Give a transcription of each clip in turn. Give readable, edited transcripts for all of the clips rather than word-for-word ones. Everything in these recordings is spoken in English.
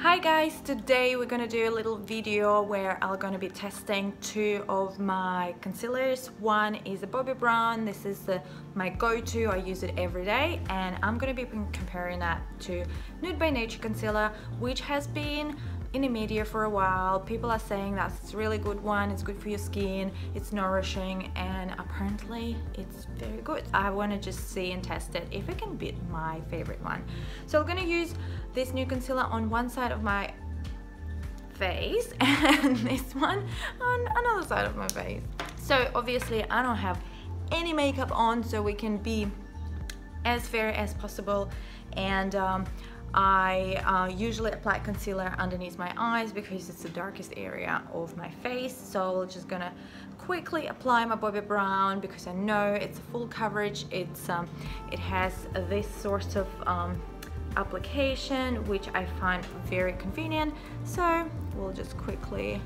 Hi guys, today we're gonna do a little video where I'm gonna be testing two of my concealers. One is a Bobbi Brown. This is my go-to. I use it every day, and I'm gonna be comparing that to Nude by Nature concealer, which has been in the media for a while. People are saying that's a really good one, it's good for your skin, it's nourishing, and apparently it's very good. I want to just see and test it if it can beat my favorite one. So I'm gonna use this new concealer on one side of my face and this one on another side of my face. So obviously I don't have any makeup on, so we can be as fair as possible, and I usually apply concealer underneath my eyes because it's the darkest area of my face. So I'm just gonna quickly apply my Bobbi Brown because I know it's full coverage. It has this sort of application which I find very convenient. So we'll just quickly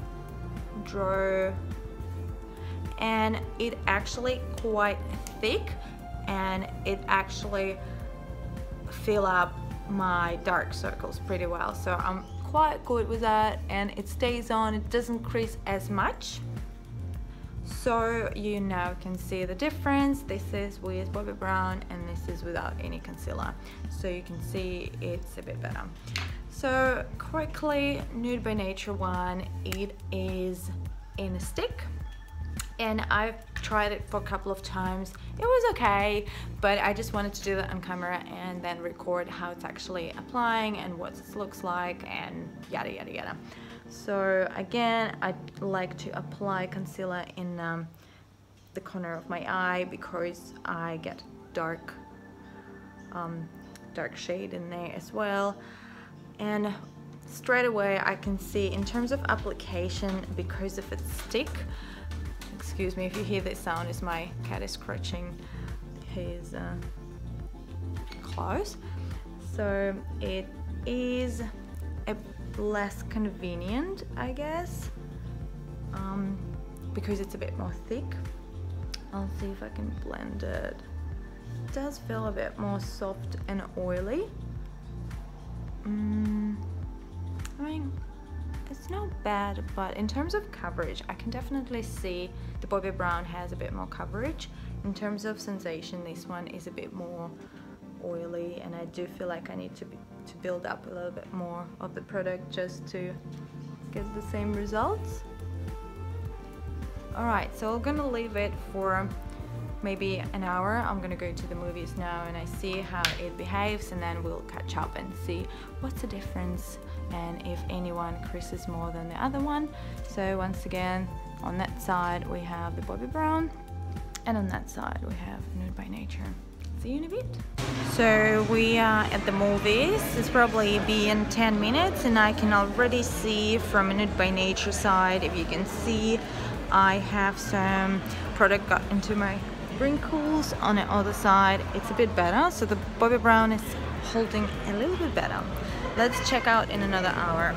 draw, and it actually quite thick, and it actually fill up my dark circles pretty well, so I'm quite good with that, and it stays on, it doesn't crease as much. So you now can see the difference. This is with Bobbi Brown and this is without any concealer, so you can see it's a bit better. So quickly, Nude by Nature one, it is in a stick, and I've tried it for a couple of times. It was okay, but I just wanted to do that on camera and then record how it's actually applying and what it looks like and yada yada yada. So again, I like to apply concealer in the corner of my eye because I get dark shade in there as well. And straight away I can see in terms of application, because of its stick, excuse me if you hear this sound, is my cat is scratching his claws. So it is a less convenient, I guess, because it's a bit more thick. I'll see if I can blend it. It does feel a bit more soft and oily. I mean, it's not bad, but in terms of coverage, I can definitely see the Bobbi Brown has a bit more coverage. In terms of sensation, this one is a bit more oily, and I do feel like I need to build up a little bit more of the product just to get the same results. Alright, so I'm gonna leave it for maybe an hour. I'm gonna go to the movies now and I see how it behaves, and then we'll catch up and see what's the difference and if anyone creases more than the other one. So once again, on that side we have the Bobbi Brown, and on that side we have Nude by Nature. See you in a bit. So we are at the movies. It's probably been 10 minutes and I can already see from a Nude by Nature side, if you can see, I have some product got into my wrinkles. On the other side it's a bit better, so the Bobbi Brown is holding a little bit better. Let's check out in another hour.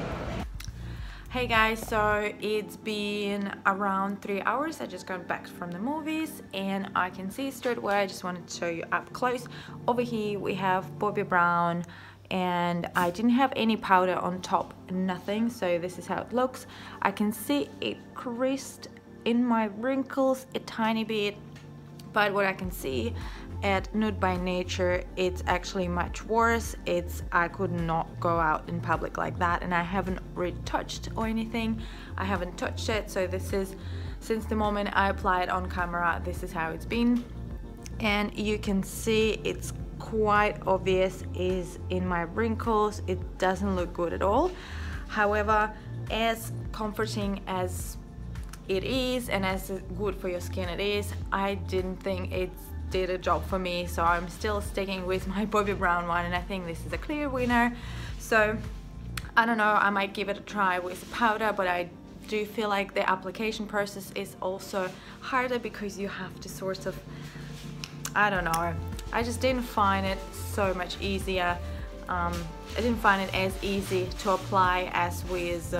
Hey guys, so it's been around 3 hours. I just got back from the movies and I can see straight away. I just wanted to show you up close. Over here we have Bobbi Brown, and I didn't have any powder on top, nothing, so this is how it looks. I can see it creased in my wrinkles a tiny bit, but what I can see at Nude by Nature, it's actually much worse. I could not go out in public like that, and I haven't retouched or anything. I haven't touched it, so this is, since the moment I applied on camera, this is how it's been. And you can see it's quite obvious is in my wrinkles. It doesn't look good at all. However, as comforting as it is and as good for your skin it is, I didn't think it did a job for me, so I'm still sticking with my Bobbi Brown one, and I think this is a clear winner. So I don't know, I might give it a try with powder, but I do feel like the application process is also harder because you have to sort of, I don't know, I just didn't find it so much easier. I didn't find it as easy to apply as with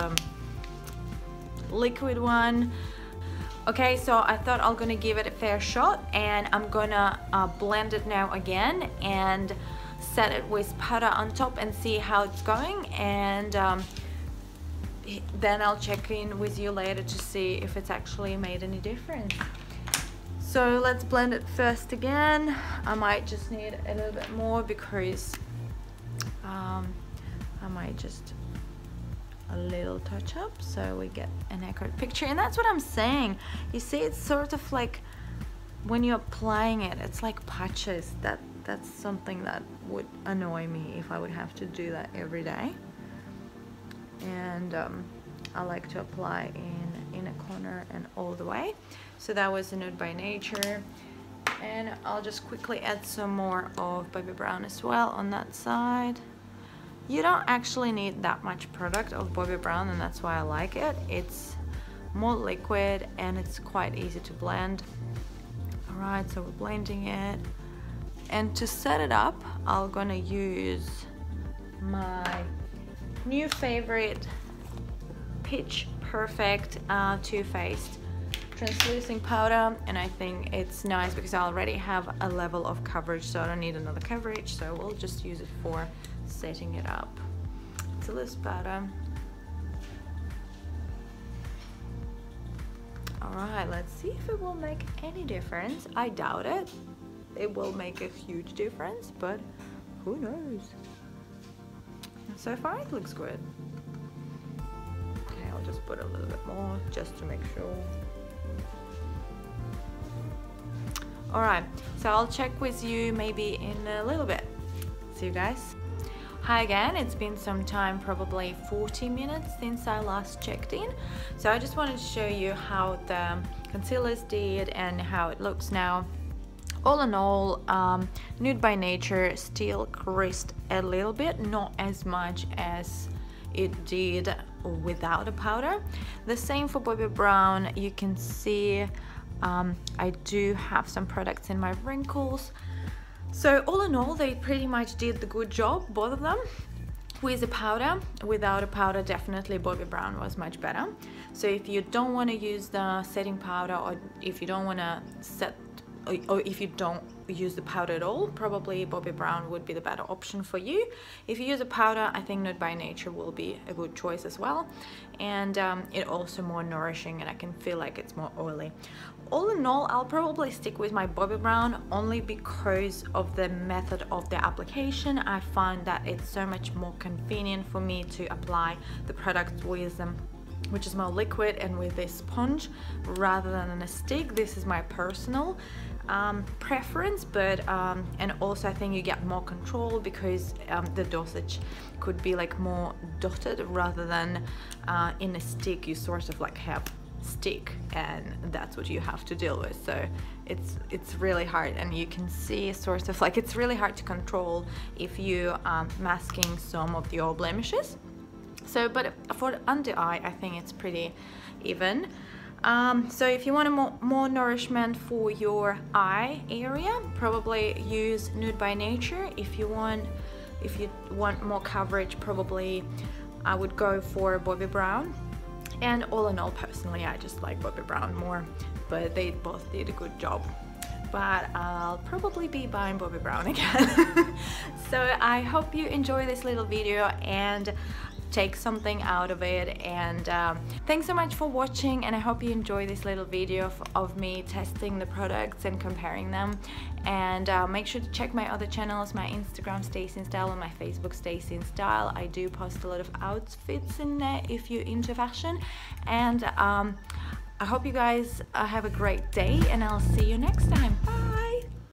liquid one. Okay, so I thought I'm gonna give it a fair shot, and I'm gonna blend it now again and set it with powder on top and see how it's going, and then I'll check in with you later to see if it's actually made any difference. So let's blend it first again. I might just need a little bit more because I might just a little touch up so we get an accurate picture. And that's what I'm saying. You see, it's sort of like when you're applying it, it's like patches. That's something that would annoy me if I would have to do that every day. And I like to apply in a corner and all the way. So that was a Nude by Nature, and I'll just quickly add some more of Bobbi Brown as well on that side. You don't actually need that much product of Bobbi Brown, and that's why I like it. It's more liquid and it's quite easy to blend. Alright, so we're blending it, and to set it up I'm gonna use my new favorite Pitch Perfect Too Faced translucent powder, and I think it's nice because I already have a level of coverage, so I don't need another coverage, so we'll just use it for setting it up. It's a loose powder. Alright, let's see if it will make any difference. I doubt it. It will make a huge difference, but who knows? So far it looks good. Okay, I'll just put a little bit more just to make sure. Alright, so I'll check with you maybe in a little bit. See you guys. Hi again, it's been some time, probably 40 minutes since I last checked in. So I just wanted to show you how the concealers did and how it looks now. All in all, Nude by Nature still creased a little bit, not as much as it did without a powder. The same for Bobbi Brown. You can see I do have some products in my wrinkles. So all in all, they pretty much did the good job, both of them. With a powder, without a powder, definitely Bobbi Brown was much better. So if you don't want to use the setting powder, or if you don't want to set, or if you don't use the powder at all, probably Bobbi Brown would be the better option for you. If you use a powder, I think Nude by Nature will be a good choice as well. And it also more nourishing, and I can feel like it's more oily. All in all, I'll probably stick with my Bobbi Brown only because of the method of the application. I find that it's so much more convenient for me to apply the product with them, which is more liquid and with this sponge rather than on a stick. This is my personal preference, but and also I think you get more control because the dosage could be like more dotted rather than in a stick. You sort of like have stick, and that's what you have to deal with. So it's really hard, and you can see sort of like it's really hard to control if you masking some of your blemishes. So but for the under eye, I think it's pretty even. So if you want more nourishment for your eye area, probably use Nude by Nature. If you want more coverage, probably I would go for Bobbi Brown. And all in all, personally, I just like Bobbi Brown more, but they both did a good job. But I'll probably be buying Bobbi Brown again. So I hope you enjoy this little video and take something out of it, and thanks so much for watching, and I hope you enjoy this little video of me testing the products and comparing them. And make sure to check my other channels, my Instagram Stacey in Style and my Facebook Stacey in Style. I do post a lot of outfits in there if you're into fashion. And I hope you guys have a great day, and I'll see you next time. Bye!